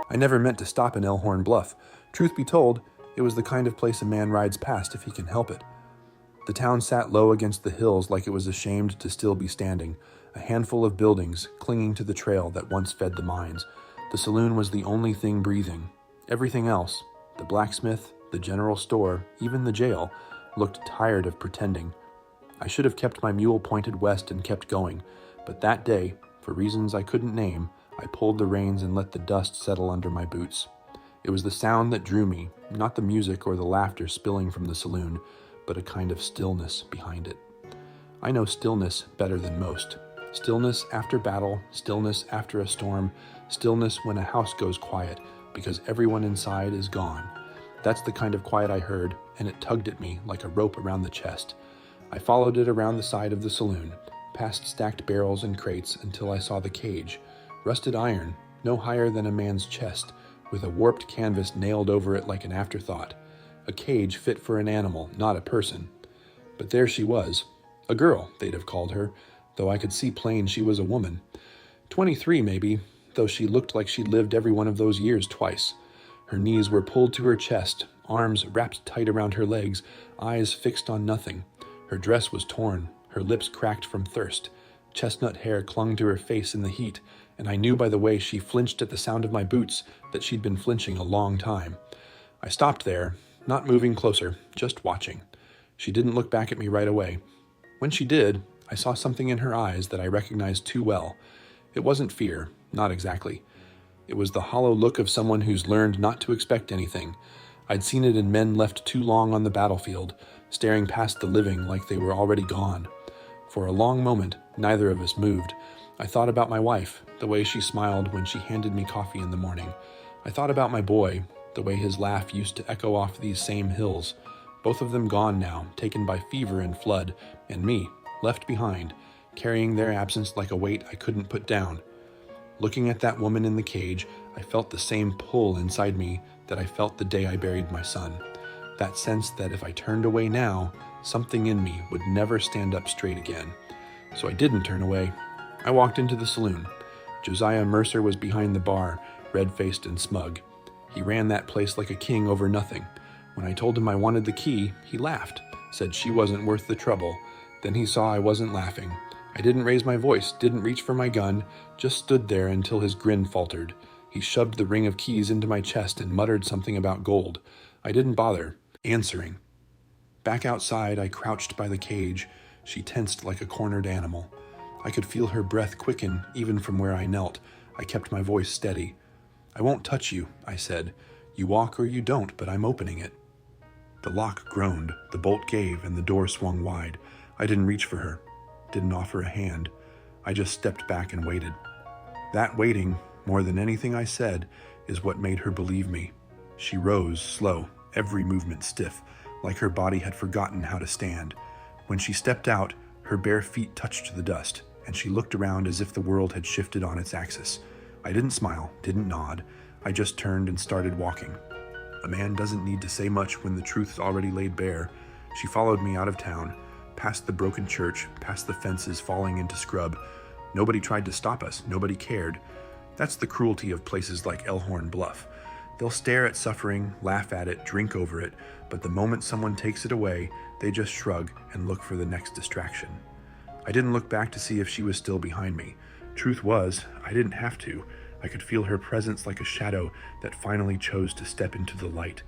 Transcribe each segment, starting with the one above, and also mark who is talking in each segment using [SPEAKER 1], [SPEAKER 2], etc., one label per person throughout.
[SPEAKER 1] I never meant to stop in Elhorn Bluff. Truth be told, it was the kind of place a man rides past if he can help it. The town sat low against the hills like it was ashamed to still be standing, a handful of buildings clinging to the trail that once fed the mines. The saloon was the only thing breathing. Everything else, the blacksmith, the general store, even the jail, looked tired of pretending. I should have kept my mule pointed west and kept going, but that day, for reasons I couldn't name, I pulled the reins and let the dust settle under my boots. It was the sound that drew me, not the music or the laughter spilling from the saloon, but a kind of stillness behind it. I know stillness better than most. Stillness after battle, stillness after a storm, stillness when a house goes quiet because everyone inside is gone. That's the kind of quiet I heard, and it tugged at me like a rope around the chest. I followed it around the side of the saloon, past stacked barrels and crates until I saw the cage. Rusted iron, no higher than a man's chest, with a warped canvas nailed over it like an afterthought. A cage fit for an animal, not a person. But there she was. A girl, they'd have called her, though I could see plain she was a woman. 23, maybe, though she looked like she'd lived every one of those years twice. Her knees were pulled to her chest, arms wrapped tight around her legs, eyes fixed on nothing. Her dress was torn, her lips cracked from thirst. Chestnut hair clung to her face in the heat, and I knew by the way she flinched at the sound of my boots that she'd been flinching a long time. I stopped there, not moving closer, just watching. She didn't look back at me right away. When she did, I saw something in her eyes that I recognized too well. It wasn't fear, not exactly. It was the hollow look of someone who's learned not to expect anything. I'd seen it in men left too long on the battlefield, staring past the living like they were already gone. For a long moment, neither of us moved. I thought about my wife, the way she smiled when she handed me coffee in the morning. I thought about my boy, the way his laugh used to echo off these same hills. Both of them gone now, taken by fever and flood, and me, left behind, carrying their absence like a weight I couldn't put down. Looking at that woman in the cage, I felt the same pull inside me that I felt the day I buried my son. That sense that if I turned away now, something in me would never stand up straight again. So I didn't turn away. I walked into the saloon. Josiah Mercer was behind the bar, red-faced and smug. He ran that place like a king over nothing. When I told him I wanted the key, he laughed, said she wasn't worth the trouble. Then he saw I wasn't laughing. I didn't raise my voice, didn't reach for my gun, just stood there until his grin faltered. He shoved the ring of keys into my chest and muttered something about gold. I didn't bother answering. Back outside, I crouched by the cage. She tensed like a cornered animal. I could feel her breath quicken, even from where I knelt. I kept my voice steady. "I won't touch you," I said. "You walk or you don't, but I'm opening it." The lock groaned, the bolt gave, and the door swung wide. I didn't reach for her, didn't offer a hand. I just stepped back and waited. That waiting, more than anything I said, is what made her believe me. She rose, slow, every movement stiff, like her body had forgotten how to stand. When she stepped out, her bare feet touched the dust, and she looked around as if the world had shifted on its axis. I didn't smile, didn't nod. I just turned and started walking. A man doesn't need to say much when the truth's already laid bare. She followed me out of town, past the broken church, past the fences falling into scrub. Nobody tried to stop us, nobody cared. That's the cruelty of places like Elhorn Bluff. They'll stare at suffering, laugh at it, drink over it, but the moment someone takes it away, they just shrug and look for the next distraction. I didn't look back to see if she was still behind me. Truth was, I didn't have to. I could feel her presence like a shadow that finally chose to step into the light.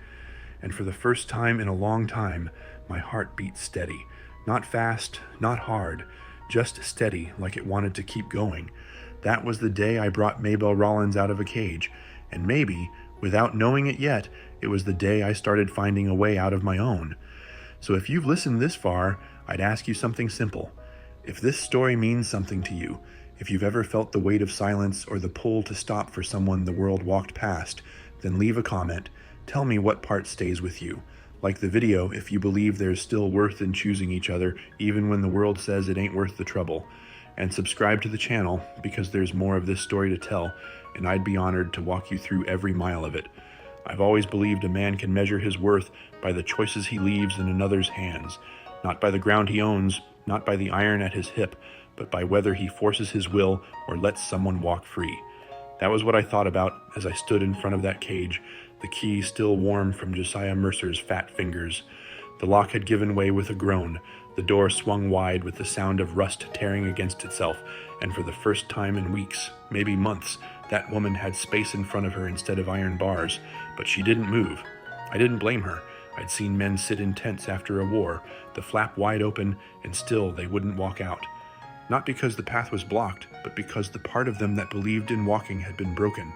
[SPEAKER 1] And for the first time in a long time, my heart beat steady. Not fast, not hard, just steady like it wanted to keep going. That was the day I brought Maybelle Rollins out of a cage, and maybe, without knowing it yet, it was the day I started finding a way out of my own. So if you've listened this far, I'd ask you something simple. If this story means something to you, if you've ever felt the weight of silence or the pull to stop for someone the world walked past, then leave a comment. Tell me what part stays with you. Like the video, if you believe there's still worth in choosing each other, even when the world says it ain't worth the trouble. And subscribe to the channel, because there's more of this story to tell, and I'd be honored to walk you through every mile of it. I've always believed a man can measure his worth by the choices he leaves in another's hands, not by the ground he owns, not by the iron at his hip, but by whether he forces his will or lets someone walk free. That was what I thought about as I stood in front of that cage, the key still warm from Josiah Mercer's fat fingers. The lock had given way with a groan. The door swung wide with the sound of rust tearing against itself, and for the first time in weeks, maybe months, that woman had space in front of her instead of iron bars, but she didn't move. I didn't blame her. I'd seen men sit in tents after a war, the flap wide open, and still they wouldn't walk out. Not because the path was blocked, but because the part of them that believed in walking had been broken.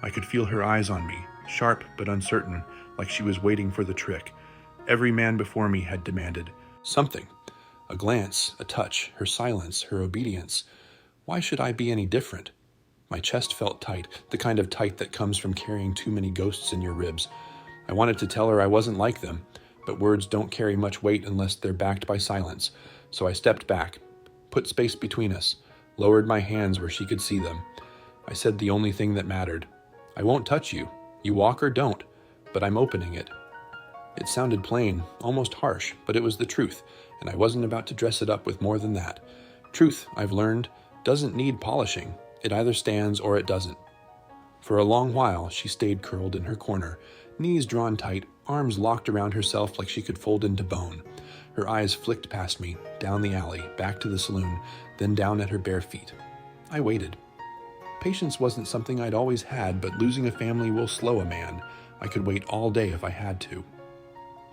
[SPEAKER 1] I could feel her eyes on me, sharp but uncertain, like she was waiting for the trick. Every man before me had demanded something. A glance, a touch, her silence, her obedience. Why should I be any different? My chest felt tight, the kind of tight that comes from carrying too many ghosts in your ribs. I wanted to tell her I wasn't like them, but words don't carry much weight unless they're backed by silence. So I stepped back, put space between us, lowered my hands where she could see them. I said the only thing that mattered. I won't touch you. You walk or don't, but I'm opening it. It sounded plain, almost harsh, but it was the truth, and I wasn't about to dress it up with more than that. Truth, I've learned, doesn't need polishing. It either stands or it doesn't. For a long while, she stayed curled in her corner, knees drawn tight, arms locked around herself like she could fold into bone. Her eyes flicked past me, down the alley, back to the saloon, then down at her bare feet. I waited. Patience wasn't something I'd always had, but losing a family will slow a man. I could wait all day if I had to.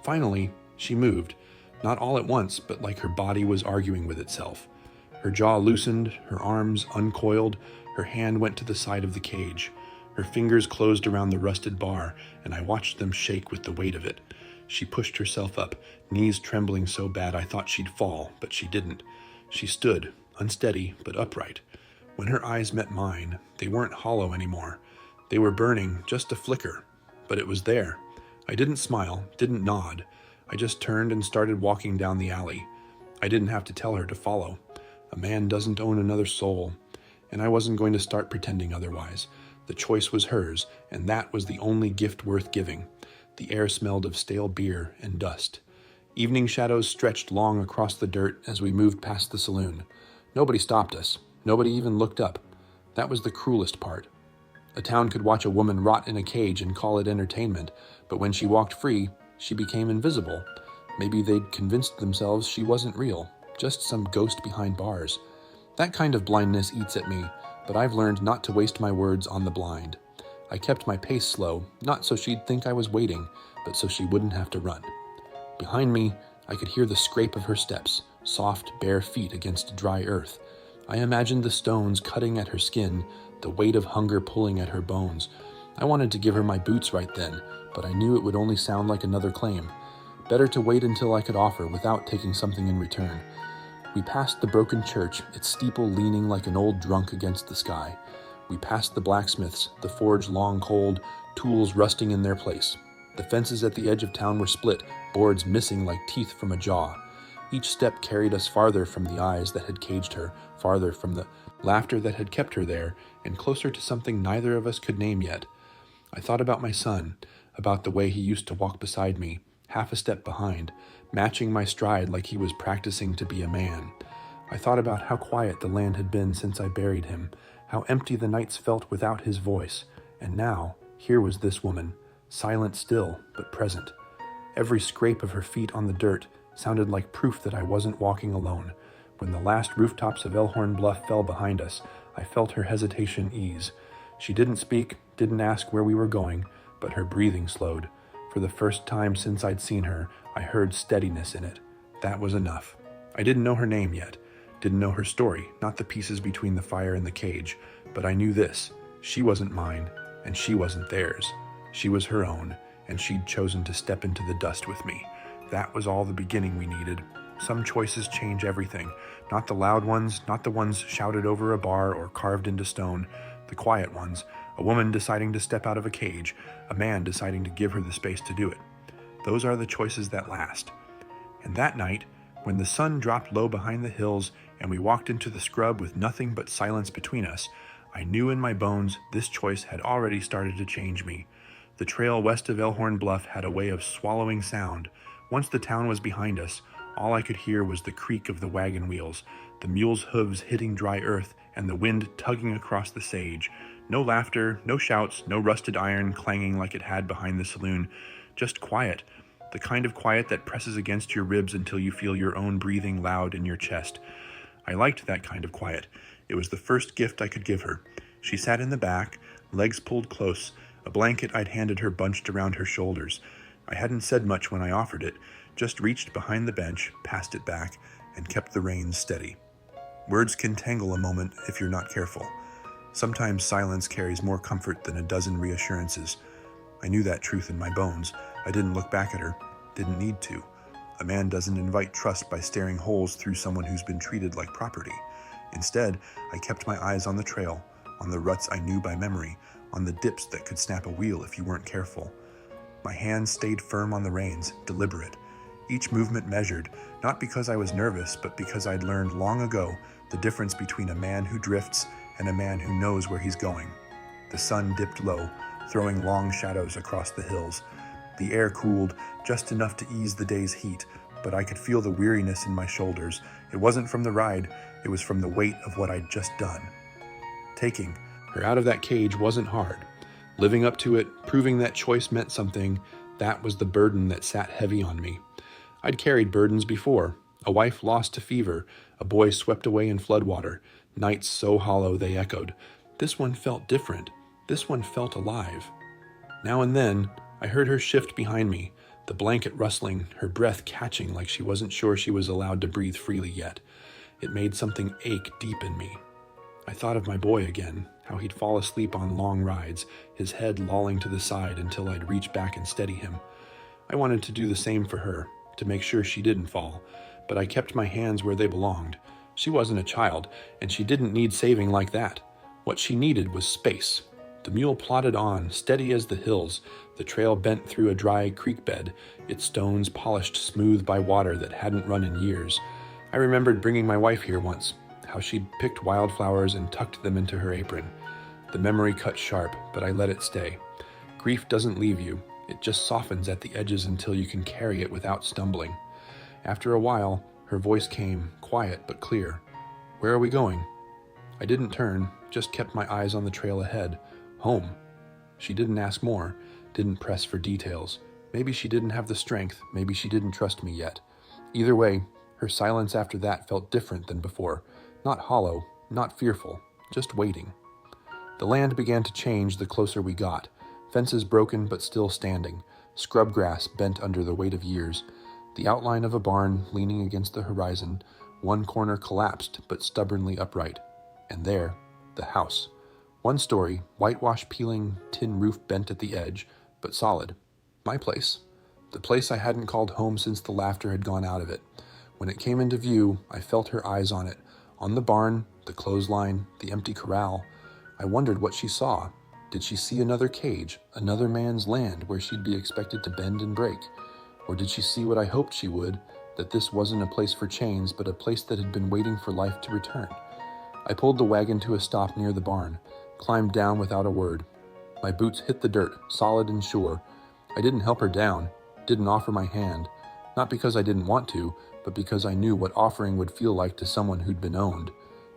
[SPEAKER 1] Finally, she moved, not all at once, but like her body was arguing with itself. Her jaw loosened, her arms uncoiled, her hand went to the side of the cage. Her fingers closed around the rusted bar, and I watched them shake with the weight of it. She pushed herself up, knees trembling so bad I thought she'd fall, but she didn't. She stood, unsteady but upright. When her eyes met mine, they weren't hollow anymore. They were burning, just a flicker, but it was there. I didn't smile, didn't nod. I just turned and started walking down the alley. I didn't have to tell her to follow. A man doesn't own another soul, and I wasn't going to start pretending otherwise. The choice was hers, and that was the only gift worth giving. The air smelled of stale beer and dust. Evening shadows stretched long across the dirt as we moved past the saloon. Nobody stopped us. Nobody even looked up. That was the cruelest part. A town could watch a woman rot in a cage and call it entertainment, but when she walked free, she became invisible. Maybe they'd convinced themselves she wasn't real, just some ghost behind bars. That kind of blindness eats at me, but I've learned not to waste my words on the blind. I kept my pace slow, not so she'd think I was waiting, but so she wouldn't have to run. Behind me, I could hear the scrape of her steps, soft, bare feet against dry earth. I imagined the stones cutting at her skin, the weight of hunger pulling at her bones. I wanted to give her my boots right then, but I knew it would only sound like another claim. Better to wait until I could offer without taking something in return. We passed the broken church, its steeple leaning like an old drunk against the sky. We passed the blacksmiths, the forge long cold, tools rusting in their place. The fences at the edge of town were split, boards missing like teeth from a jaw. Each step carried us farther from the eyes that had caged her, farther from the laughter that had kept her there, and closer to something neither of us could name yet. I thought about my son, about the way he used to walk beside me, half a step behind, matching my stride like he was practicing to be a man. I thought about how quiet the land had been since I buried him, how empty the nights felt without his voice, and now, here was this woman, silent still, but present. Every scrape of her feet on the dirt sounded like proof that I wasn't walking alone. When the last rooftops of Elhorn Bluff fell behind us, I felt her hesitation ease. She didn't speak, didn't ask where we were going, but her breathing slowed. For the first time since I'd seen her, I heard steadiness in it. That was enough. I didn't know her name yet, didn't know her story, not the pieces between the fire and the cage, but I knew this. She wasn't mine, and she wasn't theirs. She was her own, and she'd chosen to step into the dust with me. That was all the beginning we needed. Some choices change everything. Not the loud ones, not the ones shouted over a bar or carved into stone. The quiet ones. A woman deciding to step out of a cage. A man deciding to give her the space to do it. Those are the choices that last. And that night, when the sun dropped low behind the hills and we walked into the scrub with nothing but silence between us, I knew in my bones this choice had already started to change me. The trail west of Elhorn Bluff had a way of swallowing sound. Once the town was behind us, all I could hear was the creak of the wagon wheels, the mules' hooves hitting dry earth, and the wind tugging across the sage. No laughter, no shouts, no rusted iron clanging like it had behind the saloon. Just quiet. The kind of quiet that presses against your ribs until you feel your own breathing loud in your chest. I liked that kind of quiet. It was the first gift I could give her. She sat in the back, legs pulled close, a blanket I'd handed her bunched around her shoulders. I hadn't said much when I offered it, just reached behind the bench, passed it back, and kept the reins steady. Words can tangle a moment if you're not careful. Sometimes silence carries more comfort than a dozen reassurances. I knew that truth in my bones. I didn't look back at her. Didn't need to. A man doesn't invite trust by staring holes through someone who's been treated like property. Instead, I kept my eyes on the trail, on the ruts I knew by memory, on the dips that could snap a wheel if you weren't careful. My hands stayed firm on the reins, deliberate. Each movement measured, not because I was nervous, but because I'd learned long ago the difference between a man who drifts and a man who knows where he's going. The sun dipped low, throwing long shadows across the hills. The air cooled just enough to ease the day's heat, but I could feel the weariness in my shoulders. It wasn't from the ride, it was from the weight of what I'd just done. Taking her out of that cage wasn't hard. Living up to it, proving that choice meant something, that was the burden that sat heavy on me. I'd carried burdens before. A wife lost to fever, a boy swept away in floodwater, nights so hollow they echoed. This one felt different. This one felt alive. Now and then, I heard her shift behind me, the blanket rustling, her breath catching like she wasn't sure she was allowed to breathe freely yet. It made something ache deep in me. I thought of my boy again, how he'd fall asleep on long rides, his head lolling to the side until I'd reach back and steady him. I wanted to do the same for her, to make sure she didn't fall, but I kept my hands where they belonged. She wasn't a child, and she didn't need saving like that. What she needed was space. The mule plodded on, steady as the hills, the trail bent through a dry creek bed, its stones polished smooth by water that hadn't run in years. I remembered bringing my wife here once, how she'd picked wildflowers and tucked them into her apron. The memory cut sharp, but I let it stay. Grief doesn't leave you. It just softens at the edges until you can carry it without stumbling. After a while, her voice came, quiet but clear. "Where are we going?" I didn't turn, just kept my eyes on the trail ahead. Home. She didn't ask more, didn't press for details. Maybe she didn't have the strength, maybe she didn't trust me yet. Either way, her silence after that felt different than before. Not hollow, not fearful, just waiting. The land began to change the closer we got. Fences broken but still standing, scrub grass bent under the weight of years. The outline of a barn leaning against the horizon, one corner collapsed but stubbornly upright. And there, the house. One story, whitewash peeling, tin roof bent at the edge, but solid. My place. The place I hadn't called home since the laughter had gone out of it. When it came into view, I felt her eyes on it. On the barn, the clothesline, the empty corral. I wondered what she saw. Did she see another cage, another man's land where she'd be expected to bend and break? Or did she see what I hoped she would, that this wasn't a place for chains, but a place that had been waiting for life to return? I pulled the wagon to a stop near the barn, climbed down without a word. My boots hit the dirt, solid and sure. I didn't help her down, didn't offer my hand, not because I didn't want to, but because I knew what offering would feel like to someone who'd been owned.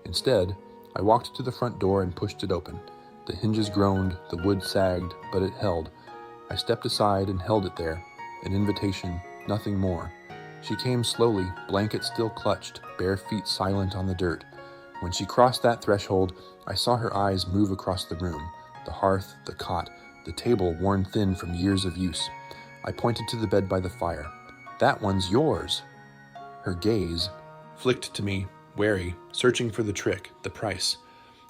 [SPEAKER 1] Instead, I walked to the front door and pushed it open. The hinges groaned, the wood sagged, but it held. I stepped aside and held it there, an invitation, nothing more. She came slowly, blanket still clutched, bare feet silent on the dirt. When she crossed that threshold, I saw her eyes move across the room, the hearth, the cot, the table worn thin from years of use. I pointed to the bed by the fire. "That one's yours." Her gaze flicked to me, wary, searching for the trick, the price.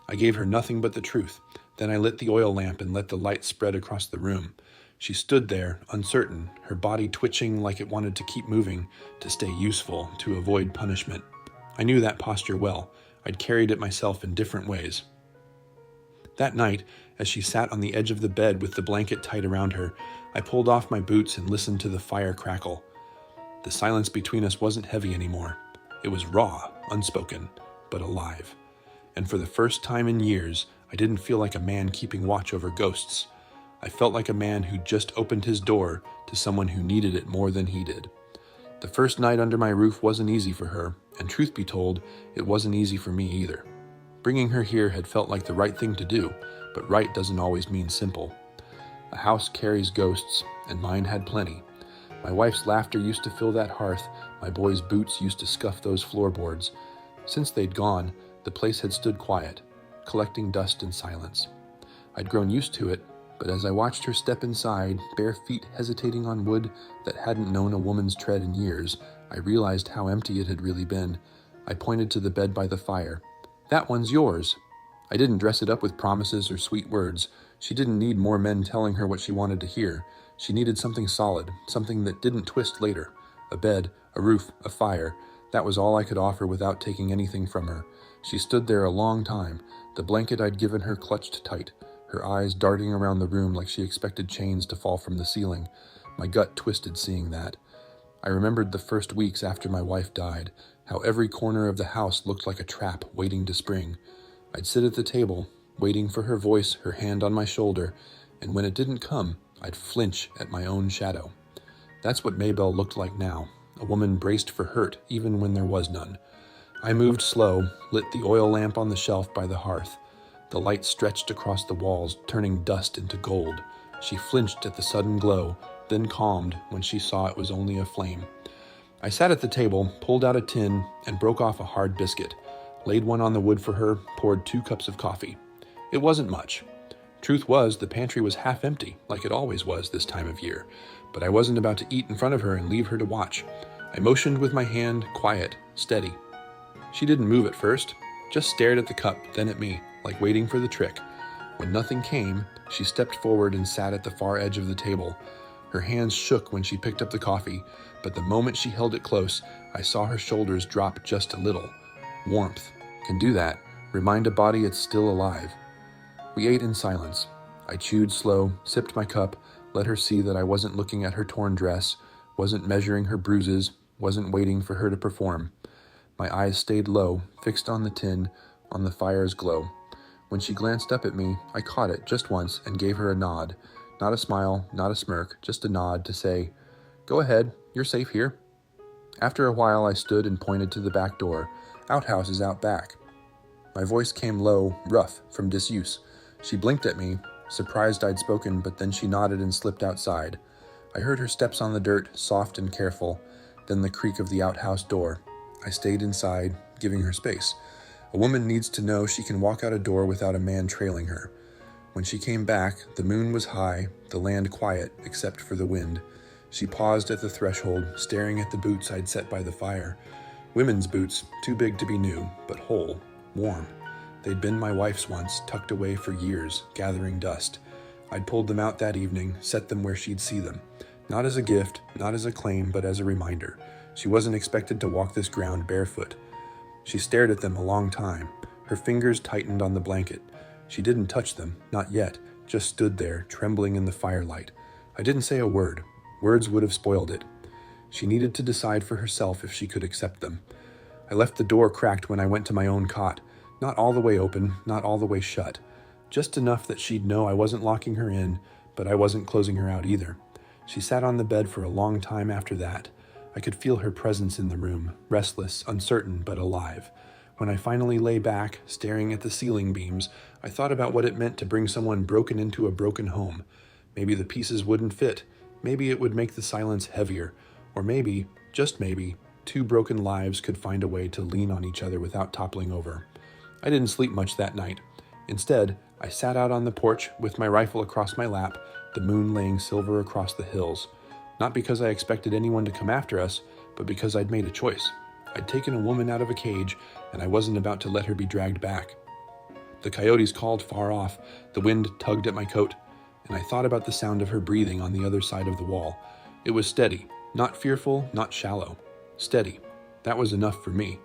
[SPEAKER 1] I gave her nothing but the truth. Then I lit the oil lamp and let the light spread across the room. She stood there, uncertain, her body twitching like it wanted to keep moving, to stay useful, to avoid punishment. I knew that posture well. I'd carried it myself in different ways. That night, as she sat on the edge of the bed with the blanket tight around her, I pulled off my boots and listened to the fire crackle. The silence between us wasn't heavy anymore. It was raw, unspoken, but alive. And for the first time in years, I didn't feel like a man keeping watch over ghosts. I felt like a man who just opened his door to someone who needed it more than he did. The first night under my roof wasn't easy for her, and truth be told, it wasn't easy for me either. Bringing her here had felt like the right thing to do, but right doesn't always mean simple. A house carries ghosts, and mine had plenty. My wife's laughter used to fill that hearth, my boys' boots used to scuff those floorboards. Since they'd gone, the place had stood quiet, collecting dust and silence. I'd grown used to it, but as I watched her step inside, bare feet hesitating on wood that hadn't known a woman's tread in years, I realized how empty it had really been. I pointed to the bed by the fire. "That one's yours." I didn't dress it up with promises or sweet words. She didn't need more men telling her what she wanted to hear. She needed something solid, something that didn't twist later. A bed, a roof, a fire. That was all I could offer without taking anything from her. She stood there a long time, the blanket I'd given her clutched tight, her eyes darting around the room like she expected chains to fall from the ceiling. My gut twisted seeing that. I remembered the first weeks after my wife died, how every corner of the house looked like a trap waiting to spring. I'd sit at the table, waiting for her voice, her hand on my shoulder, and when it didn't come, I'd flinch at my own shadow. That's what Maybelle looked like now, a woman braced for hurt even when there was none. I moved slow, lit the oil lamp on the shelf by the hearth. The light stretched across the walls, turning dust into gold. She flinched at the sudden glow, then calmed when she saw it was only a flame. I sat at the table, pulled out a tin, and broke off a hard biscuit. Laid one on the wood for her, poured 2 cups of coffee. It wasn't much. Truth was, the pantry was half empty, like it always was this time of year. But I wasn't about to eat in front of her and leave her to watch. I motioned with my hand, quiet, steady. She didn't move at first, just stared at the cup, then at me, like waiting for the trick. When nothing came, she stepped forward and sat at the far edge of the table. Her hands shook when she picked up the coffee, but the moment she held it close, I saw her shoulders drop just a little. Warmth can do that, remind a body it's still alive. We ate in silence. I chewed slow, sipped my cup, let her see that I wasn't looking at her torn dress, wasn't measuring her bruises, wasn't waiting for her to perform. My eyes stayed low, fixed on the tin, on the fire's glow. When she glanced up at me, I caught it just once and gave her a nod. Not a smile, not a smirk, just a nod to say, "Go ahead, you're safe here." After a while, I stood and pointed to the back door. "Outhouse is out back." My voice came low, rough, from disuse. She blinked at me, surprised I'd spoken, but then she nodded and slipped outside. I heard her steps on the dirt, soft and careful, then the creak of the outhouse door. I stayed inside, giving her space. A woman needs to know she can walk out a door without a man trailing her. When she came back, the moon was high, the land quiet, except for the wind. She paused at the threshold, staring at the boots I'd set by the fire. Women's boots, too big to be new, but whole, warm. They'd been my wife's once, tucked away for years, gathering dust. I'd pulled them out that evening, set them where she'd see them. Not as a gift, not as a claim, but as a reminder. She wasn't expected to walk this ground barefoot. She stared at them a long time. Her fingers tightened on the blanket. She didn't touch them, not yet, just stood there, trembling in the firelight. I didn't say a word. Words would have spoiled it. She needed to decide for herself if she could accept them. I left the door cracked when I went to my own cot. Not all the way open, not all the way shut. Just enough that she'd know I wasn't locking her in, but I wasn't closing her out either. She sat on the bed for a long time after that. I could feel her presence in the room, restless, uncertain, but alive. When I finally lay back, staring at the ceiling beams, I thought about what it meant to bring someone broken into a broken home. Maybe the pieces wouldn't fit. Maybe it would make the silence heavier. Or maybe, just maybe, 2 broken lives could find a way to lean on each other without toppling over. I didn't sleep much that night. Instead, I sat out on the porch with my rifle across my lap, the moon laying silver across the hills. Not because I expected anyone to come after us, but because I'd made a choice. I'd taken a woman out of a cage, and I wasn't about to let her be dragged back. The coyotes called far off, the wind tugged at my coat, and I thought about the sound of her breathing on the other side of the wall. It was steady, not fearful, not shallow. Steady. That was enough for me.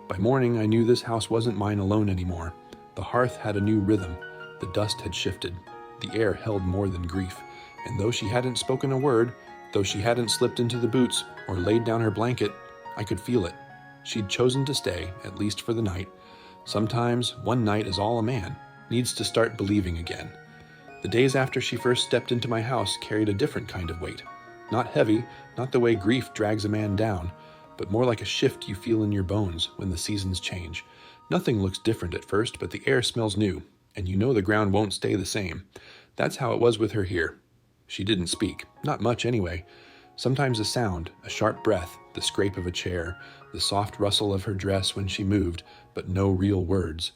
[SPEAKER 1] By morning, I knew this house wasn't mine alone anymore. The hearth had a new rhythm. The dust had shifted. The air held more than grief. And though she hadn't spoken a word, though she hadn't slipped into the boots or laid down her blanket, I could feel it. She'd chosen to stay, at least for the night. Sometimes, one night is all a man needs to start believing again. The days after she first stepped into my house carried a different kind of weight. Not heavy, not the way grief drags a man down, but more like a shift you feel in your bones when the seasons change. Nothing looks different at first, but the air smells new, and you know the ground won't stay the same. That's how it was with her here. She didn't speak, not much anyway. Sometimes a sound, a sharp breath, the scrape of a chair, the soft rustle of her dress when she moved, but no real words.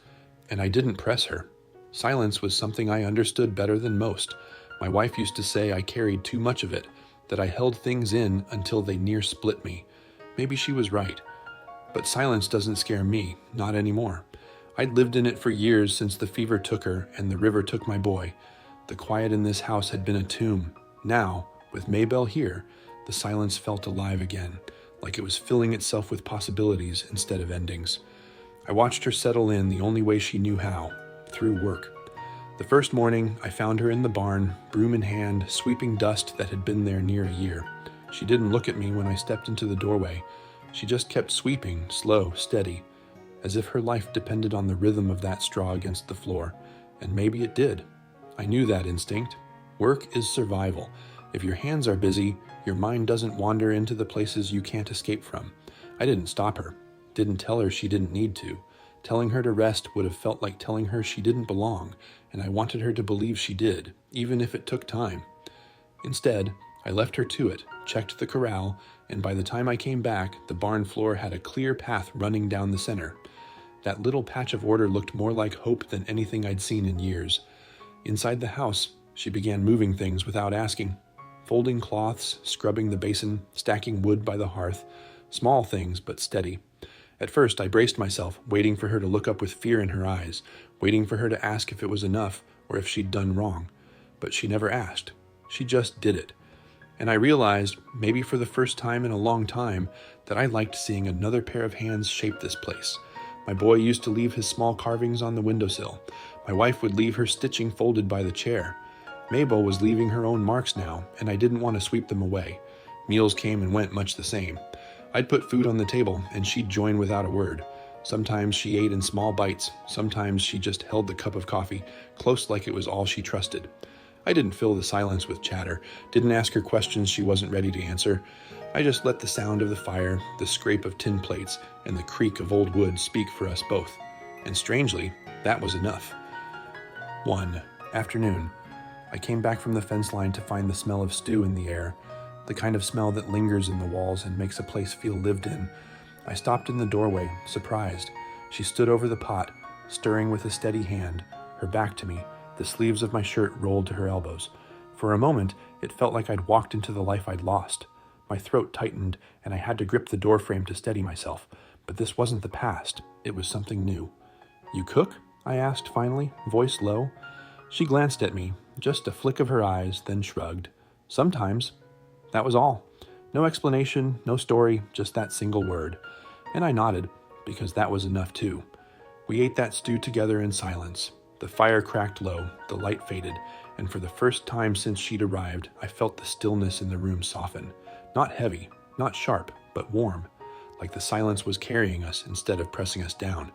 [SPEAKER 1] And I didn't press her. Silence was something I understood better than most. My wife used to say I carried too much of it, that I held things in until they near split me. Maybe she was right. But silence doesn't scare me, not anymore. I'd lived in it for years since the fever took her and the river took my boy. The quiet in this house had been a tomb. Now, with Maybelle here, the silence felt alive again, like it was filling itself with possibilities instead of endings. I watched her settle in the only way she knew how, through work. The first morning, I found her in the barn, broom in hand, sweeping dust that had been there near a year. She didn't look at me when I stepped into the doorway. She just kept sweeping, slow, steady, as if her life depended on the rhythm of that straw against the floor. And maybe it did. I knew that instinct. Work is survival. If your hands are busy, your mind doesn't wander into the places you can't escape from. I didn't stop her. Didn't tell her she didn't need to. Telling her to rest would have felt like telling her she didn't belong, and I wanted her to believe she did, even if it took time. Instead, I left her to it, checked the corral, and by the time I came back, the barn floor had a clear path running down the center. That little patch of order looked more like hope than anything I'd seen in years. Inside the house, she began moving things without asking. Folding cloths, scrubbing the basin, stacking wood by the hearth. Small things, but steady. At first, I braced myself, waiting for her to look up with fear in her eyes, waiting for her to ask if it was enough or if she'd done wrong. But she never asked. She just did it. And I realized, maybe for the first time in a long time, that I liked seeing another pair of hands shape this place. My boy used to leave his small carvings on the windowsill. My wife would leave her stitching folded by the chair. Mabel was leaving her own marks now, and I didn't want to sweep them away. Meals came and went much the same. I'd put food on the table, and she'd join without a word. Sometimes she ate in small bites. Sometimes she just held the cup of coffee, close like it was all she trusted. I didn't fill the silence with chatter, didn't ask her questions she wasn't ready to answer. I just let the sound of the fire, the scrape of tin plates, and the creak of old wood speak for us both. And strangely, that was enough. One afternoon, I came back from the fence line to find the smell of stew in the air, the kind of smell that lingers in the walls and makes a place feel lived in. I stopped in the doorway, surprised. She stood over the pot, stirring with a steady hand, her back to me, the sleeves of my shirt rolled to her elbows. For a moment, it felt like I'd walked into the life I'd lost. My throat tightened, and I had to grip the doorframe to steady myself. But this wasn't the past. It was something new. "You cook?" I asked finally, voice low. She glanced at me, just a flick of her eyes, then shrugged. "Sometimes." That was all. No explanation, no story, just that single word. And I nodded, because that was enough too. We ate that stew together in silence. The fire cracked low, the light faded, and for the first time since she'd arrived, I felt the stillness in the room soften. Not heavy, not sharp, but warm, like the silence was carrying us instead of pressing us down.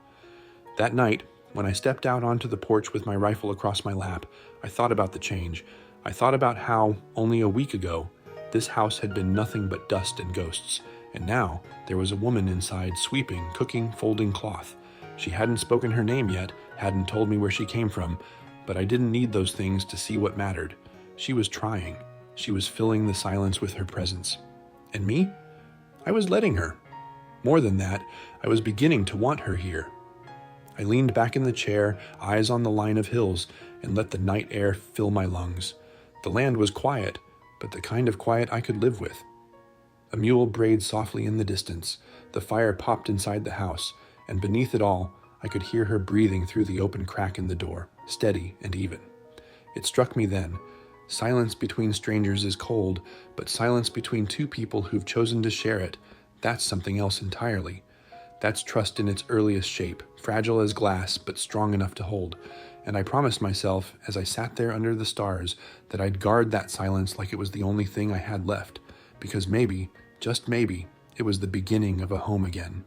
[SPEAKER 1] That night, when I stepped out onto the porch with my rifle across my lap, I thought about the change. I thought about how, only a week ago, this house had been nothing but dust and ghosts, and now there was a woman inside sweeping, cooking, folding cloth. She hadn't spoken her name yet, hadn't told me where she came from, but I didn't need those things to see what mattered. She was trying. She was filling the silence with her presence. And me? I was letting her. More than that, I was beginning to want her here. I leaned back in the chair, eyes on the line of hills, and let the night air fill my lungs. The land was quiet, but the kind of quiet I could live with. A mule brayed softly in the distance. The fire popped inside the house, and beneath it all, I could hear her breathing through the open crack in the door, steady and even. It struck me then. Silence between strangers is cold, but silence between two people who've chosen to share it, that's something else entirely. That's trust in its earliest shape, fragile as glass, but strong enough to hold. And I promised myself, as I sat there under the stars, that I'd guard that silence like it was the only thing I had left, because maybe, just maybe, it was the beginning of a home again.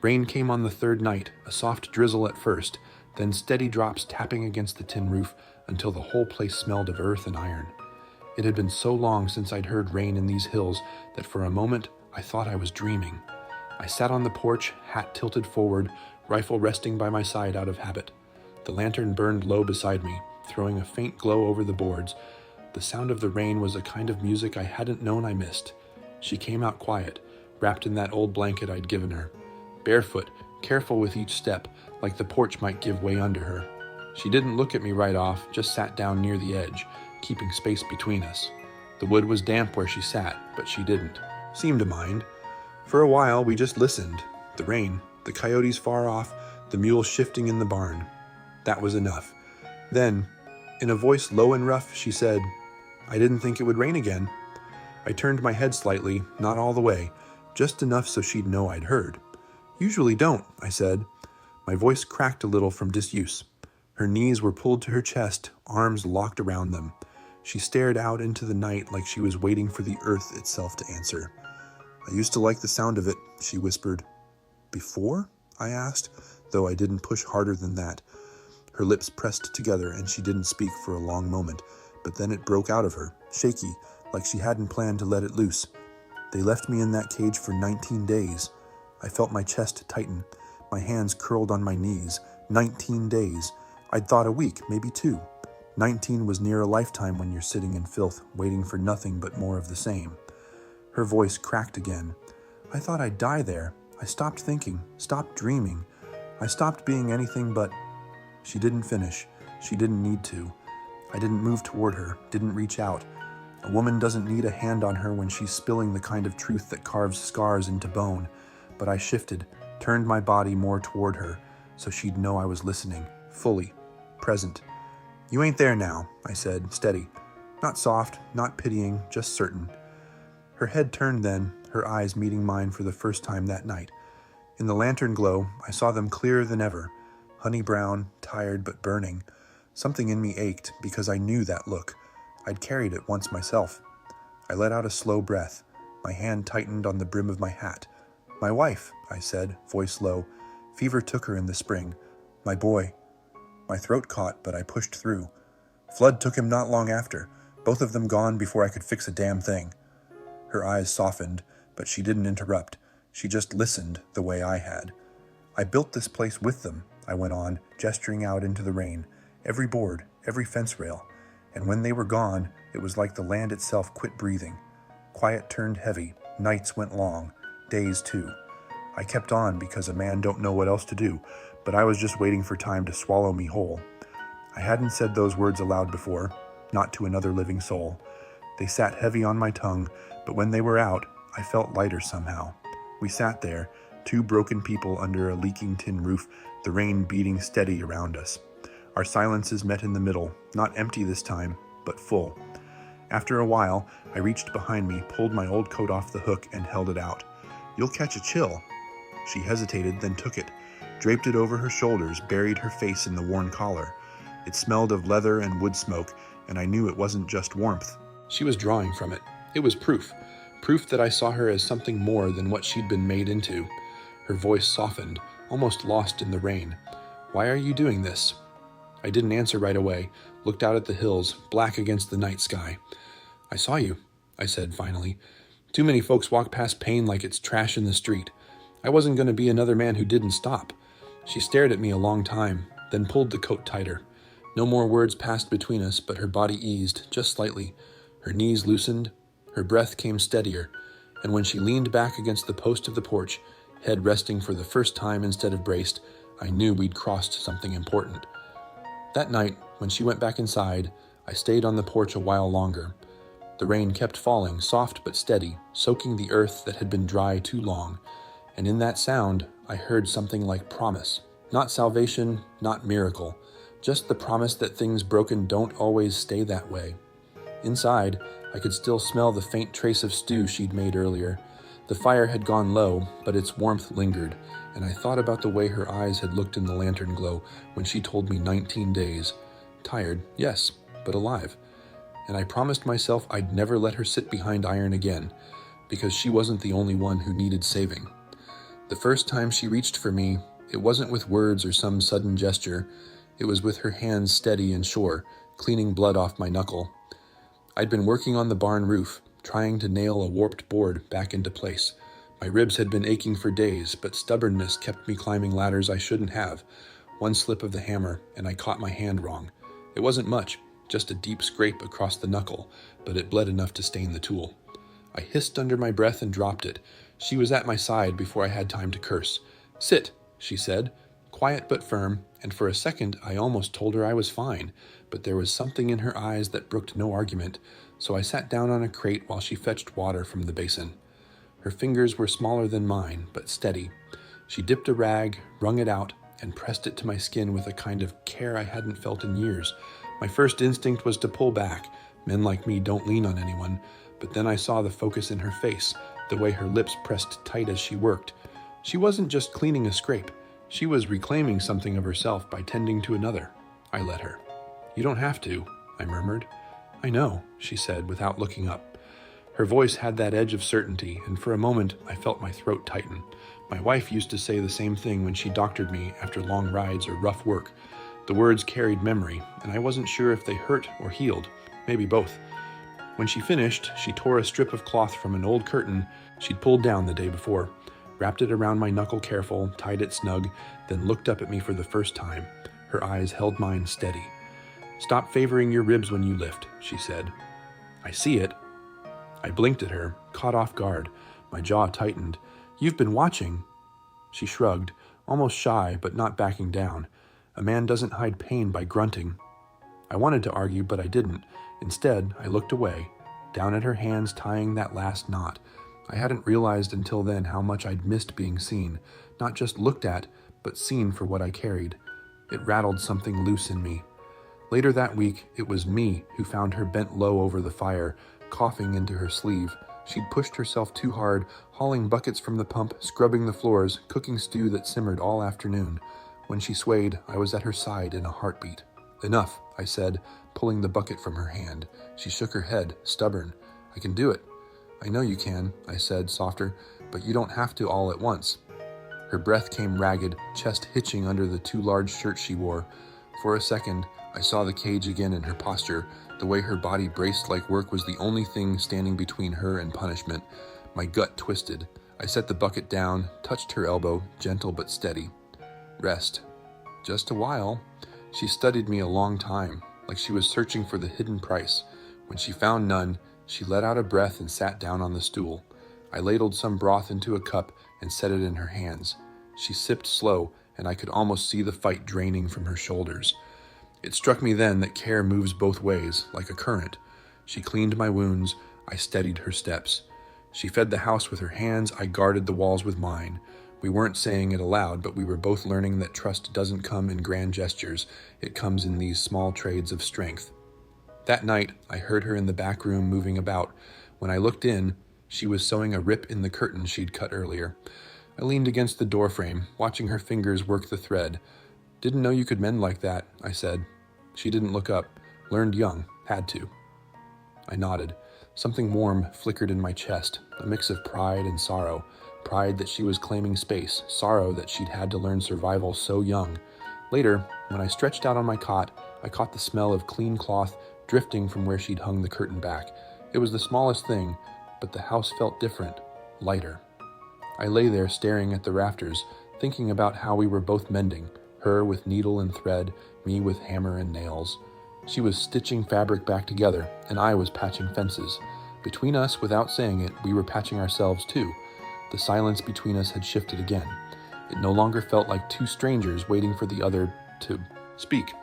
[SPEAKER 1] Rain came on the third night, a soft drizzle at first, then steady drops tapping against the tin roof until the whole place smelled of earth and iron. It had been so long since I'd heard rain in these hills that for a moment I thought I was dreaming. I sat on the porch, hat tilted forward, rifle resting by my side out of habit. The lantern burned low beside me, throwing a faint glow over the boards. The sound of the rain was a kind of music I hadn't known I missed. She came out quiet, wrapped in that old blanket I'd given her. Barefoot, careful with each step, like the porch might give way under her. She didn't look at me right off, just sat down near the edge, keeping space between us. The wood was damp where she sat, but she didn't seem to mind. For a while, we just listened. The rain, the coyotes far off, the mule shifting in the barn. That was enough. Then, in a voice low and rough, she said, "I didn't think it would rain again." I turned my head slightly, not all the way, just enough so she'd know I'd heard. "Usually don't," I said. My voice cracked a little from disuse. Her knees were pulled to her chest, arms locked around them. She stared out into the night like she was waiting for the earth itself to answer. "I used to like the sound of it," she whispered. "Before?" I asked, though I didn't push harder than that. Her lips pressed together and she didn't speak for a long moment, but then it broke out of her, shaky, like she hadn't planned to let it loose. "They left me in that cage for 19 days. I felt my chest tighten. My hands curled on my knees. 19 days. I'd thought a week, maybe 2. 19 was near a lifetime when you're sitting in filth, waiting for nothing but more of the same." Her voice cracked again. "I thought I'd die there. I stopped thinking, stopped dreaming. I stopped being anything but—" She didn't finish. She didn't need to. I didn't move toward her, didn't reach out. A woman doesn't need a hand on her when she's spilling the kind of truth that carves scars into bone. But I shifted, turned my body more toward her, so she'd know I was listening, fully, present. "You ain't there now," I said, steady. Not soft, not pitying, just certain. Her head turned then, her eyes meeting mine for the first time that night. In the lantern glow, I saw them clearer than ever, honey brown, tired but burning. Something in me ached because I knew that look. I'd carried it once myself. I let out a slow breath. My hand tightened on the brim of my hat. "My wife," I said, voice low. "Fever took her in the spring. My boy." My throat caught, but I pushed through. "Flood took him not long after. Both of them gone before I could fix a damn thing." Her eyes softened, but she didn't interrupt. She just listened the way I had. "I built this place with them," I went on, gesturing out into the rain. "Every board, every fence rail. And when they were gone, it was like the land itself quit breathing. Quiet turned heavy, nights went long, days too. I kept on because a man don't know what else to do, but I was just waiting for time to swallow me whole. I hadn't said those words aloud before, not to another living soul. They sat heavy on my tongue, but when they were out, I felt lighter somehow. We sat there, 2 broken people under a leaking tin roof, the rain beating steady around us. Our silences met in the middle, not empty this time, but full. After a while, I reached behind me, pulled my old coat off the hook, and held it out. "You'll catch a chill." She hesitated, then took it, draped it over her shoulders, buried her face in the worn collar. It smelled of leather and wood smoke, and I knew it wasn't just warmth. She was drawing from it. It was proof that I saw her as something more than what she'd been made into. Her voice softened, almost lost in the rain. "Why are you doing this?" I didn't answer right away, looked out at the hills, black against the night sky. "I saw you," I said finally. "Too many folks walk past pain like it's trash in the street. I wasn't going to be another man who didn't stop." She stared at me a long time, then pulled the coat tighter. No more words passed between us, but her body eased, just slightly. Her knees loosened, her breath came steadier, and when she leaned back against the post of the porch, head resting for the first time instead of braced, I knew we'd crossed something important. That night, when she went back inside, I stayed on the porch a while longer. The rain kept falling, soft but steady, soaking the earth that had been dry too long, and in that sound, I heard something like promise. Not salvation, not miracle, just the promise that things broken don't always stay that way. Inside, I could still smell the faint trace of stew she'd made earlier. The fire had gone low, but its warmth lingered, and I thought about the way her eyes had looked in the lantern glow when she told me 19 days. Tired, yes, but alive. And I promised myself I'd never let her sit behind iron again, because she wasn't the only one who needed saving. The first time she reached for me, it wasn't with words or some sudden gesture. It was with her hands steady and sure, cleaning blood off my knuckle. I'd been working on the barn roof, trying to nail a warped board back into place, My ribs had been aching for days, but stubbornness kept me climbing ladders I shouldn't have. One slip of the hammer, and I caught my hand wrong. It wasn't much, just a deep scrape across the knuckle, but it bled enough to stain the tool. I hissed under my breath and dropped it. She was at my side before I had time to curse. "Sit," she said, quiet but firm, and for a second I almost told her I was fine, but there was something in her eyes that brooked no argument, so I sat down on a crate while she fetched water from the basin. Her fingers were smaller than mine, but steady. She dipped a rag, wrung it out, and pressed it to my skin with a kind of care I hadn't felt in years. My first instinct was to pull back. Men like me don't lean on anyone. But then I saw the focus in her face, the way her lips pressed tight as she worked. She wasn't just cleaning a scrape. She was reclaiming something of herself by tending to another. I let her. "You don't have to," I murmured. "I know," she said without looking up. Her voice had that edge of certainty, and for a moment I felt my throat tighten. My wife used to say the same thing when she doctored me after long rides or rough work. The words carried memory, and I wasn't sure if they hurt or healed, maybe both. When she finished, she tore a strip of cloth from an old curtain she'd pulled down the day before, wrapped it around my knuckle careful, tied it snug, then looked up at me for the first time. Her eyes held mine steady. "Stop favoring your ribs when you lift," she said. "I see it." I blinked at her, caught off guard. My jaw tightened. "You've been watching." She shrugged, almost shy, but not backing down. A man doesn't hide pain by grunting. I wanted to argue, but I didn't. Instead, I looked away, down at her hands tying that last knot. I hadn't realized until then how much I'd missed being seen, not just looked at, but seen for what I carried. It rattled something loose in me. Later that week, it was me who found her bent low over the fire, coughing into her sleeve. She'd pushed herself too hard, hauling buckets from the pump, scrubbing the floors, cooking stew that simmered all afternoon. When she swayed, I was at her side in a heartbeat. "Enough," I said, pulling the bucket from her hand. She shook her head, stubborn. "I can do it." "I know you can," I said, softer, "but you don't have to all at once." Her breath came ragged, chest hitching under the too large shirt she wore. For a second, I saw the cage again in her posture, the way her body braced like work was the only thing standing between her and punishment. My gut twisted. I set the bucket down, touched her elbow, gentle but steady. "Rest." "Just a while." She studied me a long time, like she was searching for the hidden price. When she found none, she let out a breath and sat down on the stool. I ladled some broth into a cup and set it in her hands. She sipped slow, and I could almost see the fight draining from her shoulders. It struck me then that care moves both ways, like a current. She cleaned my wounds, I steadied her steps. She fed the house with her hands, I guarded the walls with mine. We weren't saying it aloud, but we were both learning that trust doesn't come in grand gestures, it comes in these small trades of strength. That night, I heard her in the back room moving about. When I looked in, she was sewing a rip in the curtain she'd cut earlier. I leaned against the doorframe, watching her fingers work the thread. "Didn't know you could mend like that," I said. She didn't look up. Learned young. Had to. I nodded. Something warm flickered in my chest, a mix of pride and sorrow. Pride that she was claiming space, sorrow that she'd had to learn survival so young. Later, when I stretched out on my cot, I caught the smell of clean cloth drifting from where she'd hung the curtain back. It was the smallest thing, but the house felt different, lighter. I lay there staring at the rafters, thinking about how we were both mending, her with needle and thread, me with hammer and nails. She was stitching fabric back together, and I was patching fences. Between us, without saying it, we were patching ourselves too. The silence between us had shifted again. It no longer felt like two strangers waiting for the other to speak.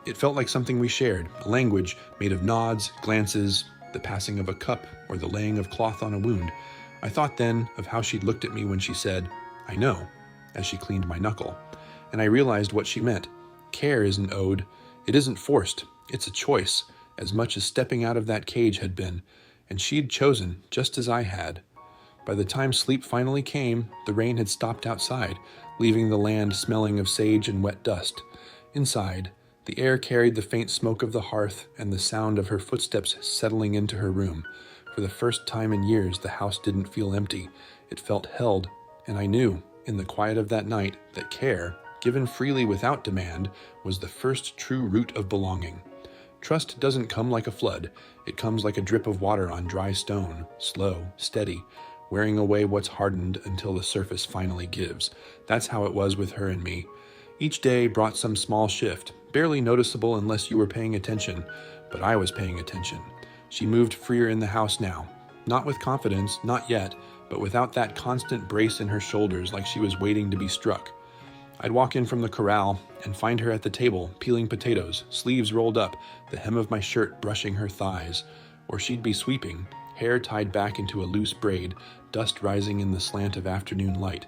[SPEAKER 1] It felt like something we shared, a language made of nods, glances, the passing of a cup, or the laying of cloth on a wound. I thought then of how she'd looked at me when she said, "I know," as she cleaned my knuckle. And I realized what she meant. Care isn't owed. It isn't forced. It's a choice, as much as stepping out of that cage had been. And she'd chosen, just as I had. By the time sleep finally came, the rain had stopped outside, leaving the land smelling of sage and wet dust. Inside, the air carried the faint smoke of the hearth and the sound of her footsteps settling into her room. For the first time in years, the house didn't feel empty. It felt held, and I knew, in the quiet of that night, that care, given freely without demand, was the first true root of belonging. Trust doesn't come like a flood. It comes like a drip of water on dry stone, slow, steady. wearing away what's hardened until the surface finally gives. That's how it was with her and me. Each day brought some small shift, barely noticeable unless you were paying attention, but I was paying attention. She moved freer in the house now, not with confidence, not yet, but without that constant brace in her shoulders like she was waiting to be struck. I'd walk in from the corral and find her at the table, peeling potatoes, sleeves rolled up, the hem of my shirt brushing her thighs. Or she'd be sweeping, hair tied back into a loose braid, dust rising in the slant of afternoon light.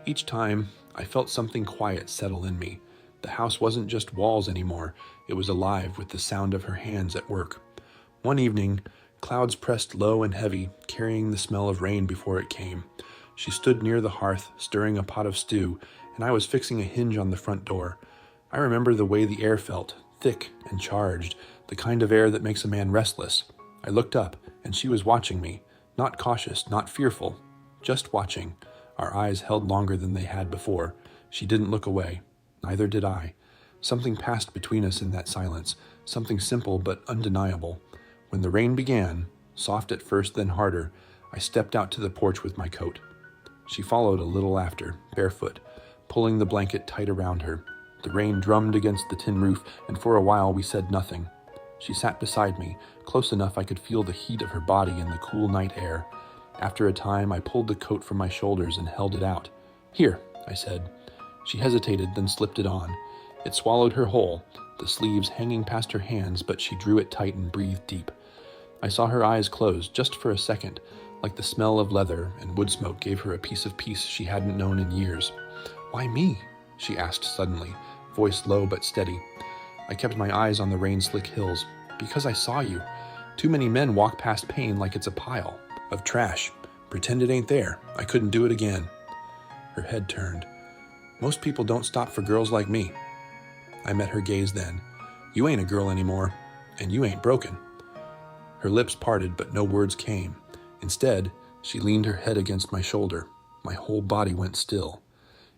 [SPEAKER 1] Each time, I felt something quiet settle in me. The house wasn't just walls anymore. It was alive with the sound of her hands at work. One evening, clouds pressed low and heavy, carrying the smell of rain before it came. She stood near the hearth, stirring a pot of stew, and I was fixing a hinge on the front door. I remember the way the air felt, thick and charged, the kind of air that makes a man restless. I looked up, and she was watching me, not cautious, not fearful, just watching. Our eyes held longer than they had before. She didn't look away. Neither did I. Something passed between us in that silence, something simple but undeniable. When the rain began, soft at first then harder, I stepped out to the porch with my coat. She followed a little after, barefoot, pulling the blanket tight around her. The rain drummed against the tin roof, and for a while we said nothing. She sat beside me, close enough I could feel the heat of her body in the cool night air. After a time, I pulled the coat from my shoulders and held it out. "Here," I said. She hesitated, then slipped it on. It swallowed her whole, the sleeves hanging past her hands, but she drew it tight and breathed deep. I saw her eyes close, just for a second, like the smell of leather and wood smoke gave her a piece of peace she hadn't known in years. "Why me?" she asked suddenly, voice low but steady. I kept my eyes on the rain-slick hills. "Because I saw you. Too many men walk past pain like it's a pile of trash. Pretend it ain't there. I couldn't do it again." Her head turned. "Most people don't stop for girls like me." I met her gaze then. "You ain't a girl anymore, and you ain't broken." Her lips parted, but no words came. Instead, she leaned her head against my shoulder. My whole body went still.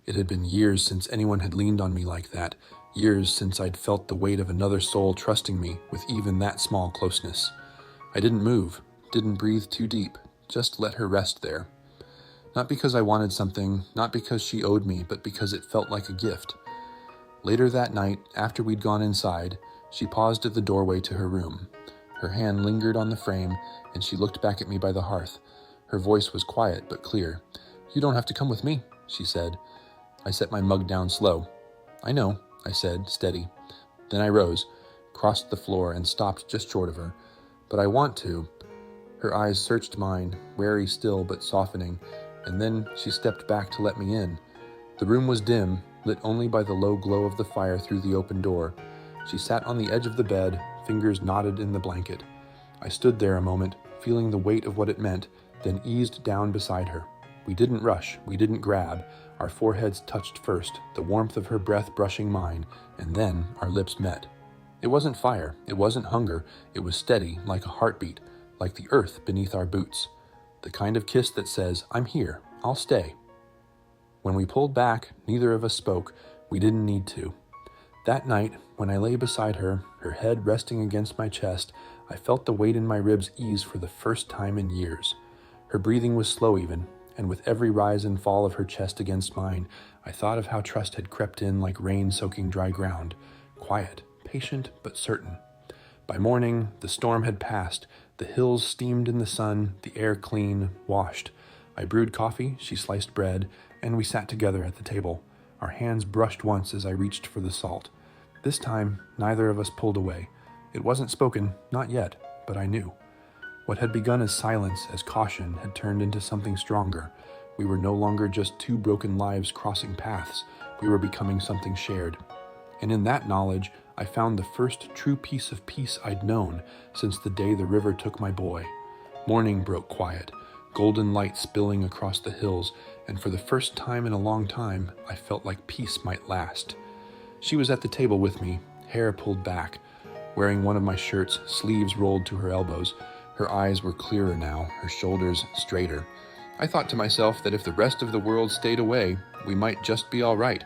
[SPEAKER 1] It had been years since anyone had leaned on me like that, years since I'd felt the weight of another soul trusting me with even that small closeness. I didn't move, didn't breathe too deep, just let her rest there. Not because I wanted something, not because she owed me, but because it felt like a gift. Later that night, after we'd gone inside, she paused at the doorway to her room. Her hand lingered on the frame, and she looked back at me by the hearth. Her voice was quiet but clear. "You don't have to come with me," she said. I set my mug down slow. "I know," I said, steady. Then I rose, crossed the floor, and stopped just short of her. "But I want to." Her eyes searched mine, wary still but softening, and then she stepped back to let me in. The room was dim, lit only by the low glow of the fire through the open door. She sat on the edge of the bed, fingers knotted in the blanket. I stood there a moment, feeling the weight of what it meant, then eased down beside her. We didn't rush, we didn't grab. Our foreheads touched first, the warmth of her breath brushing mine, and then our lips met. It wasn't fire, it wasn't hunger, it was steady, like a heartbeat, like the earth beneath our boots. The kind of kiss that says, "I'm here, I'll stay." When we pulled back, neither of us spoke. We didn't need to. That night, when I lay beside her, her head resting against my chest, I felt the weight in my ribs ease for the first time in years. Her breathing was slow even, and with every rise and fall of her chest against mine, I thought of how trust had crept in like rain soaking dry ground, quiet, patient, but certain. By morning, the storm had passed, the hills steamed in the sun, the air clean, washed. I brewed coffee, she sliced bread, and we sat together at the table. Our hands brushed once as I reached for the salt. This time, neither of us pulled away. It wasn't spoken, not yet, but I knew. What had begun as silence, as caution, had turned into something stronger. We were no longer just two broken lives crossing paths. We were becoming something shared. And in that knowledge, I found the first true piece of peace I'd known since the day the river took my boy. Morning broke quiet, golden light spilling across the hills, and for the first time in a long time, I felt like peace might last. She was at the table with me, hair pulled back, wearing one of my shirts, sleeves rolled to her elbows. Her eyes were clearer now, her shoulders straighter. I thought to myself that if the rest of the world stayed away, we might just be all right,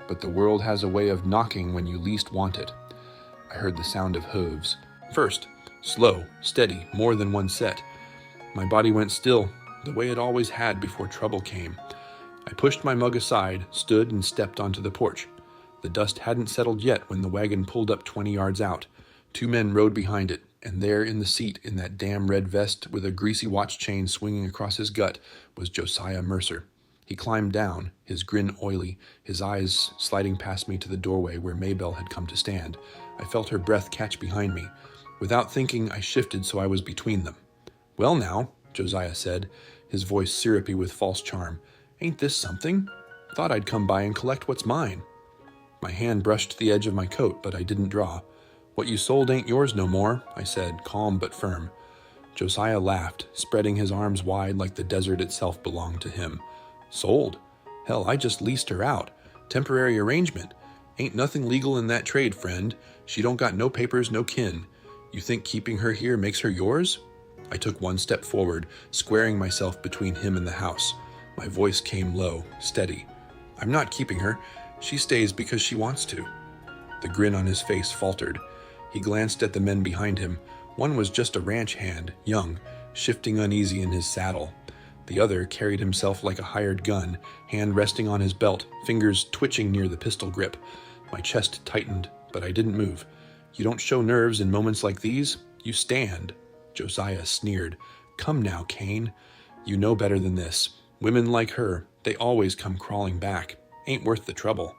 [SPEAKER 1] but the world has a way of knocking when you least want it. I heard the sound of hooves. First, slow, steady, more than one set. My body went still, the way it always had before trouble came. I pushed my mug aside, stood, and stepped onto the porch. The dust hadn't settled yet when the wagon pulled up 20 yards out. 2 men rode behind it, and there in the seat, in that damn red vest with a greasy watch chain swinging across his gut, was Josiah Mercer. He climbed down, his grin oily, his eyes sliding past me to the doorway where Maybelle had come to stand. I felt her breath catch behind me. Without thinking, I shifted so I was between them. "Well now," Josiah said, his voice syrupy with false charm. "Ain't this something? Thought I'd come by and collect what's mine." My hand brushed the edge of my coat, but I didn't draw. "What you sold ain't yours no more," I said, calm but firm. Josiah laughed, spreading his arms wide like the desert itself belonged to him. "Sold? Hell, I just leased her out. Temporary arrangement. Ain't nothing legal in that trade, friend. She don't got no papers, no kin. You think keeping her here makes her yours?" I took 1 step forward, squaring myself between him and the house. My voice came low, steady. "I'm not keeping her. She stays because she wants to." The grin on his face faltered. He glanced at the men behind him. One was just a ranch hand, young, shifting uneasy in his saddle. The other carried himself like a hired gun, hand resting on his belt, fingers twitching near the pistol grip. My chest tightened, but I didn't move. "You don't show nerves in moments like these. You stand." Josiah sneered. "Come now, Cain. You know better than this. Women like her, they always come crawling back. Ain't worth the trouble."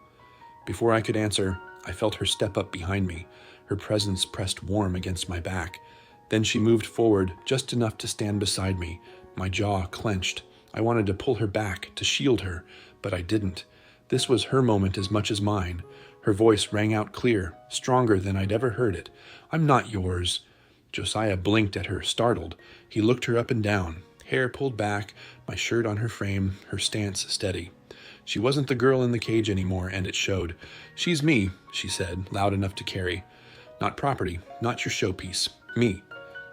[SPEAKER 1] Before I could answer, I felt her step up behind me. Her presence pressed warm against my back. Then she moved forward just enough to stand beside me. My jaw clenched. I wanted to pull her back, to shield her, but I didn't. This was her moment as much as mine. Her voice rang out clear, stronger than I'd ever heard it. "I'm not yours." Josiah blinked at her, startled. He looked her up and down, hair pulled back, my shirt on her frame, her stance steady. She wasn't the girl in the cage anymore, and it showed. "She's me," she said, loud enough to carry. "Not property, not your showpiece. Me."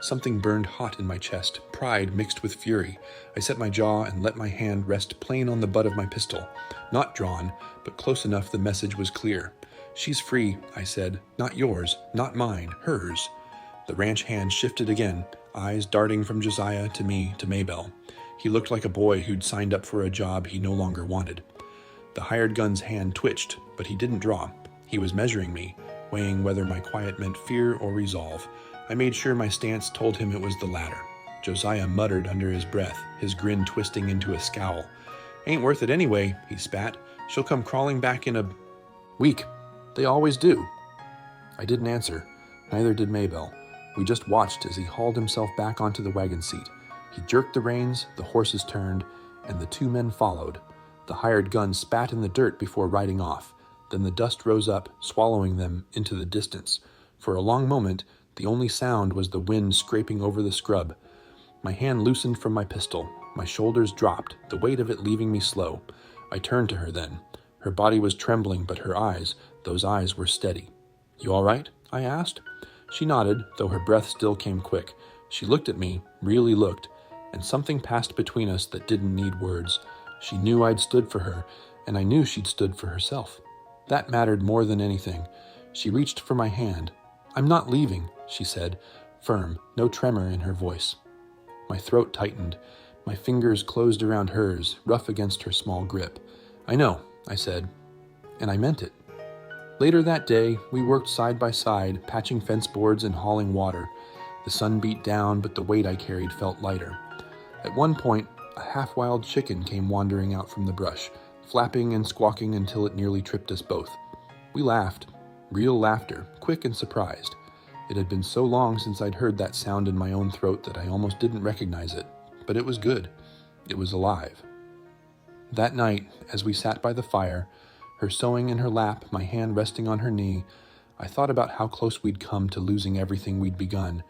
[SPEAKER 1] Something burned hot in my chest, pride mixed with fury. I set my jaw and let my hand rest plain on the butt of my pistol. Not drawn, but close enough the message was clear. "She's free," I said. "Not yours, not mine, hers." The ranch hand shifted again, eyes darting from Josiah to me to Maybelle. He looked like a boy who'd signed up for a job he no longer wanted. The hired gun's hand twitched, but he didn't draw. He was measuring me, weighing whether my quiet meant fear or resolve. I made sure my stance told him it was the latter. Josiah muttered under his breath, his grin twisting into a scowl. "Ain't worth it anyway," he spat. "She'll come crawling back in a week. They always do." I didn't answer. Neither did Maybelle. We just watched as he hauled himself back onto the wagon seat. He jerked the reins, the horses turned, and the 2 men followed. The hired gun spat in the dirt before riding off. Then the dust rose up, swallowing them into the distance. For a long moment, the only sound was the wind scraping over the scrub. My hand loosened from my pistol. My shoulders dropped, the weight of it leaving me slow. I turned to her then. Her body was trembling, but her eyes, those eyes were steady. "You all right?" I asked. She nodded, though her breath still came quick. She looked at me, really looked, and something passed between us that didn't need words. She knew I'd stood for her, and I knew she'd stood for herself. That mattered more than anything. She reached for my hand. "I'm not leaving," she said, firm, no tremor in her voice. My throat tightened. My fingers closed around hers, rough against her small grip. "I know," I said, and I meant it. Later that day, we worked side by side, patching fence boards and hauling water. The sun beat down, but the weight I carried felt lighter. At one point, a half-wild chicken came wandering out from the brush, flapping and squawking until it nearly tripped us both. We laughed, real laughter, quick and surprised. It had been so long since I'd heard that sound in my own throat that I almost didn't recognize it, but it was good. It was alive. That night, as we sat by the fire, her sewing in her lap, my hand resting on her knee, I thought about how close we'd come to losing everything we'd begun,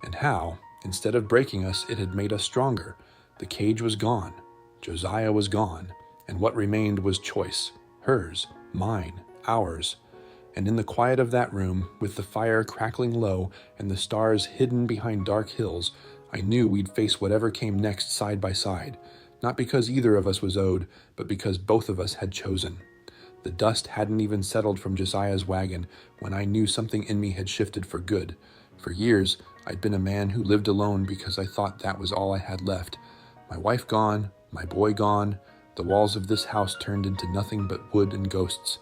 [SPEAKER 1] and how, instead of breaking us, it had made us stronger. The cage was gone. Josiah was gone. And what remained was choice. Hers, mine, ours. And in the quiet of that room, with the fire crackling low and the stars hidden behind dark hills, I knew we'd face whatever came next side by side, not because either of us was owed, but because both of us had chosen. The dust hadn't even settled from Josiah's wagon when I knew something in me had shifted for good. For years, I'd been a man who lived alone because I thought that was all I had left. My wife gone, my boy gone, the walls of this house turned into nothing but wood and ghosts.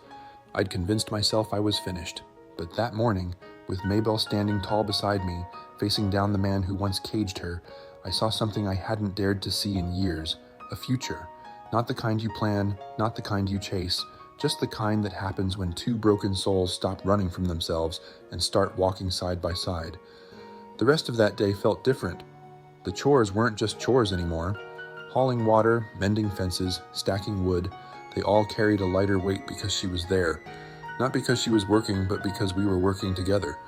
[SPEAKER 1] I'd convinced myself I was finished, but that morning, with Maybelle standing tall beside me, facing down the man who once caged her, I saw something I hadn't dared to see in years, a future. Not the kind you plan, not the kind you chase, just the kind that happens when two broken souls stop running from themselves and start walking side by side. The rest of that day felt different. The chores weren't just chores anymore. Hauling water, mending fences, stacking wood, they all carried a lighter weight because she was there. Not because she was working, but because we were working together.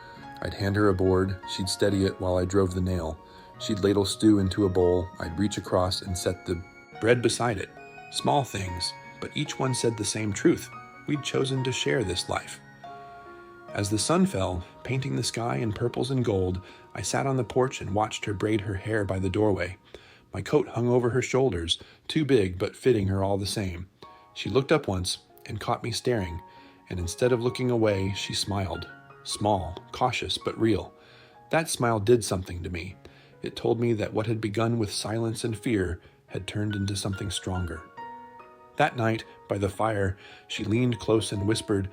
[SPEAKER 1] I'd hand her a board, she'd steady it while I drove the nail. She'd ladle stew into a bowl, I'd reach across and set the bread beside it. Small things, but each one said the same truth. We'd chosen to share this life. As the sun fell, painting the sky in purples and gold, I sat on the porch and watched her braid her hair by the doorway. My coat hung over her shoulders, too big but fitting her all the same. She looked up once and caught me staring, and instead of looking away, she smiled. Small, cautious, but real. That smile did something to me. It told me that what had begun with silence and fear had turned into something stronger. That night, by the fire, she leaned close and whispered,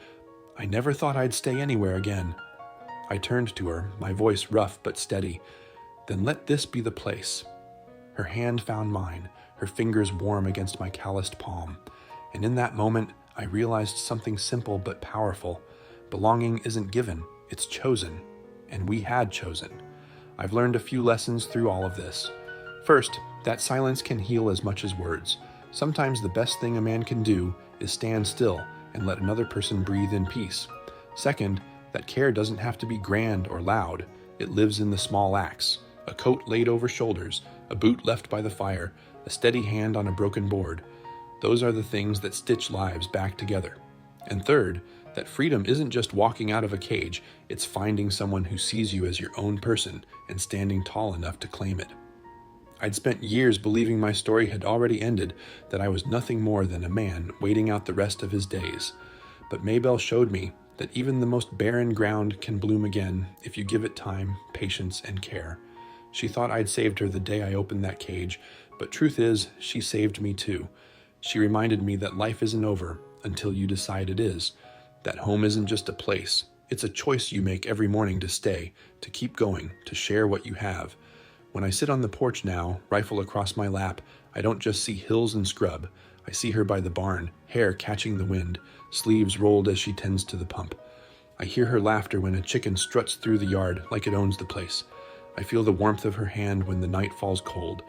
[SPEAKER 1] "I never thought I'd stay anywhere again." I turned to her, my voice rough but steady. "Then let this be the place." Her hand found mine, her fingers warm against my calloused palm. And in that moment, I realized something simple but powerful. Belonging isn't given, it's chosen. And we had chosen. I've learned a few lessons through all of this. First, that silence can heal as much as words. Sometimes the best thing a man can do is stand still and let another person breathe in peace. Second, that care doesn't have to be grand or loud. It lives in the small acts. A coat laid over shoulders, a boot left by the fire, a steady hand on a broken board. Those are the things that stitch lives back together. And third, that freedom isn't just walking out of a cage, it's finding someone who sees you as your own person and standing tall enough to claim it. I'd spent years believing my story had already ended, that I was nothing more than a man waiting out the rest of his days. But Maybelle showed me that even the most barren ground can bloom again if you give it time, patience, and care. She thought I'd saved her the day I opened that cage, but truth is, she saved me too. She reminded me that life isn't over until you decide it is, that home isn't just a place, it's a choice you make every morning to stay, to keep going, to share what you have. When I sit on the porch now, rifle across my lap, I don't just see hills and scrub. I see her by the barn, hair catching the wind, sleeves rolled as she tends to the pump. I hear her laughter when a chicken struts through the yard like it owns the place. I feel the warmth of her hand when the night falls cold.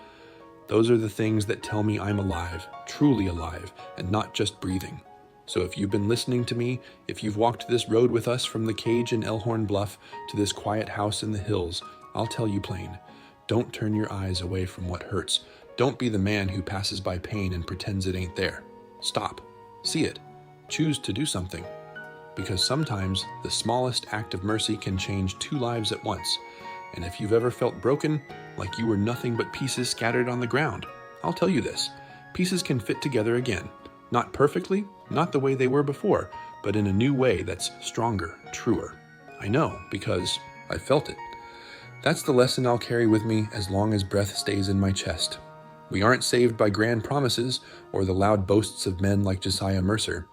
[SPEAKER 1] Those are the things that tell me I'm alive, truly alive, and not just breathing. So if you've been listening to me, if you've walked this road with us from the cage in Elkhorn Bluff to this quiet house in the hills, I'll tell you plain. Don't turn your eyes away from what hurts. Don't be the man who passes by pain and pretends it ain't there. Stop. See it. Choose to do something. Because sometimes the smallest act of mercy can change two lives at once. And if you've ever felt broken, like you were nothing but pieces scattered on the ground, I'll tell you this. Pieces can fit together again. Not perfectly, not the way they were before, but in a new way that's stronger, truer. I know, because I felt it. That's the lesson I'll carry with me as long as breath stays in my chest. We aren't saved by grand promises or the loud boasts of men like Josiah Mercer.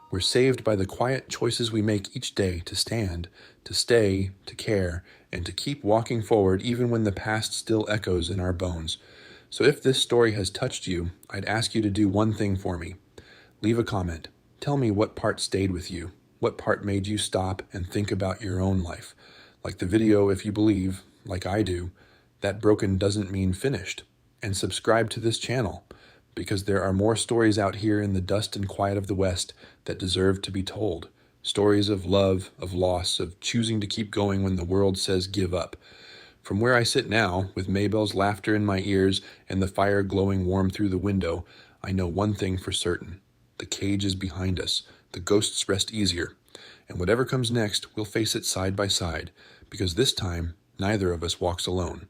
[SPEAKER 1] We're saved by the quiet choices we make each day to stand, to stay, to care, and to keep walking forward even when the past still echoes in our bones. So if this story has touched you, I'd ask you to do one thing for me. Leave a comment. Tell me what part stayed with you, what part made you stop and think about your own life. Like the video, if you believe, like I do, that broken doesn't mean finished. And subscribe to this channel, because there are more stories out here in the dust and quiet of the West that deserve to be told. Stories of love, of loss, of choosing to keep going when the world says give up. From where I sit now, with Maybelle's laughter in my ears and the fire glowing warm through the window, I know one thing for certain. The cage is behind us. The ghosts rest easier. And whatever comes next, we'll face it side by side, because this time, neither of us walks alone.